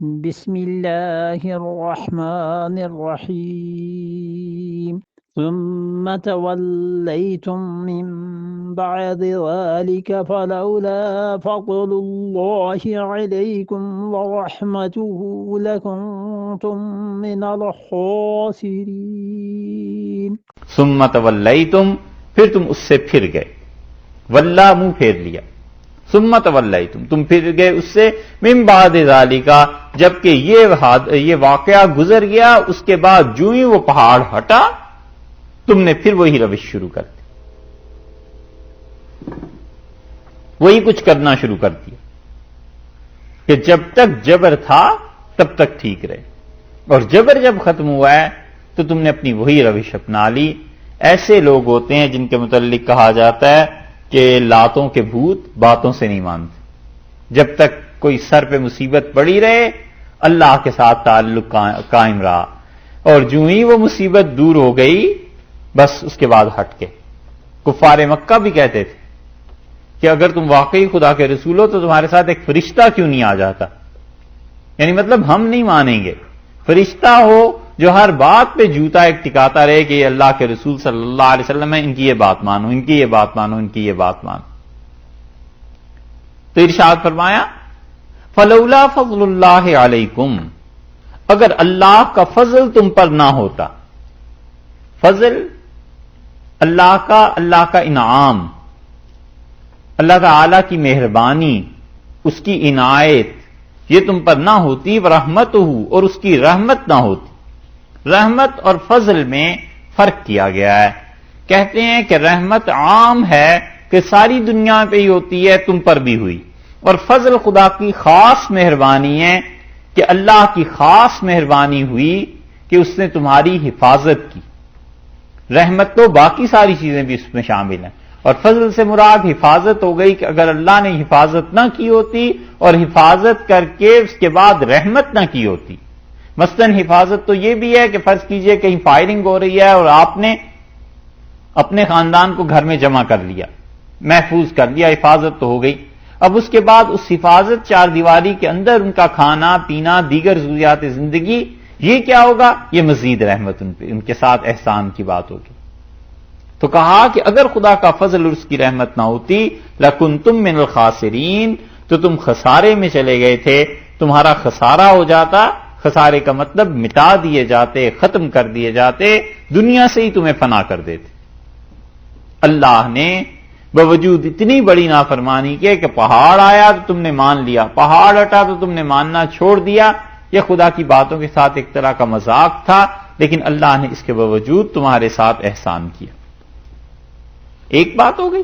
بسم اللہ الرحمن الرحیم ثم تولیتم من بعد ذلك فلولا فضل اللہ علیکم ورحمته لکنتم من الخاسرین۔ ثم تولیتم، پھر تم اس سے پھر گئے، واللہ منہ پھیر لیا، ثم تولیتم تم پھر گئے اس سے، من بعد ذالک جبکہ یہ واقعہ گزر گیا، اس کے بعد جو ہی وہ پہاڑ ہٹا تم نے پھر وہی روش شروع کر دی، وہی کچھ کرنا شروع کر دیا کہ جب تک جبر تھا تب تک ٹھیک رہے، اور جبر جب ختم ہوا ہے تو تم نے اپنی وہی روش اپنا لی۔ ایسے لوگ ہوتے ہیں جن کے متعلق کہا جاتا ہے کہ لاتوں کے بھوت باتوں سے نہیں مانتے، جب تک کوئی سر پہ مصیبت پڑی رہے اللہ کے ساتھ تعلق قائم رہا، اور جو ہی وہ مصیبت دور ہو گئی بس اس کے بعد ہٹ کے۔ کفار مکہ بھی کہتے تھے کہ اگر تم واقعی خدا کے رسول ہو تو تمہارے ساتھ ایک فرشتہ کیوں نہیں آ جاتا، یعنی مطلب ہم نہیں مانیں گے، فرشتہ ہو جو ہر بات پہ جوتا ایک ٹکاتا رہے کہ یہ اللہ کے رسول صلی اللہ علیہ وسلم ہے، ان کی یہ بات مانو، ان کی یہ بات مانو، ان کی یہ بات مانو۔ تو ارشاد فرمایا فلولا فضل اللہ علیکم، اگر اللہ کا فضل تم پر نہ ہوتا، فضل اللہ کا انعام، اللہ تعالی کی مہربانی، اس کی عنایت یہ تم پر نہ ہوتی، ورحمتہ اور اس کی رحمت نہ ہوتی۔ رحمت اور فضل میں فرق کیا گیا ہے، کہتے ہیں کہ رحمت عام ہے کہ ساری دنیا پہ ہی ہوتی ہے، تم پر بھی ہوئی، اور فضل خدا کی خاص مہربانی ہے کہ اللہ کی خاص مہربانی ہوئی کہ اس نے تمہاری حفاظت کی۔ رحمت تو باقی ساری چیزیں بھی اس میں شامل ہیں، اور فضل سے مراد حفاظت ہو گئی کہ اگر اللہ نے حفاظت نہ کی ہوتی اور حفاظت کر کے اس کے بعد رحمت نہ کی ہوتی، مثلاً حفاظت تو یہ بھی ہے کہ فرض کیجئے کہیں فائرنگ ہو رہی ہے اور آپ نے اپنے خاندان کو گھر میں جمع کر لیا، محفوظ کر لیا، حفاظت تو ہو گئی۔ اب اس کے بعد اس حفاظت چار دیواری کے اندر ان کا کھانا پینا دیگر ضروریات زندگی، یہ کیا ہوگا؟ یہ مزید رحمت ان کے ساتھ احسان کی بات ہوگی۔ تو کہا کہ اگر خدا کا فضل اور اس کی رحمت نہ ہوتی لکنتم من الخاسرین، تو تم خسارے میں چلے گئے تھے، تمہارا خسارہ ہو جاتا۔ خسارے کا مطلب مٹا دیے جاتے، ختم کر دیے جاتے، دنیا سے ہی تمہیں فنا کر دیتے۔ اللہ نے باوجود اتنی بڑی نافرمانی کے کہ پہاڑ آیا تو تم نے مان لیا، پہاڑ ہٹا تو تم نے ماننا چھوڑ دیا، یہ خدا کی باتوں کے ساتھ ایک طرح کا مذاق تھا، لیکن اللہ نے اس کے باوجود تمہارے ساتھ احسان کیا۔ ایک بات ہو گئی۔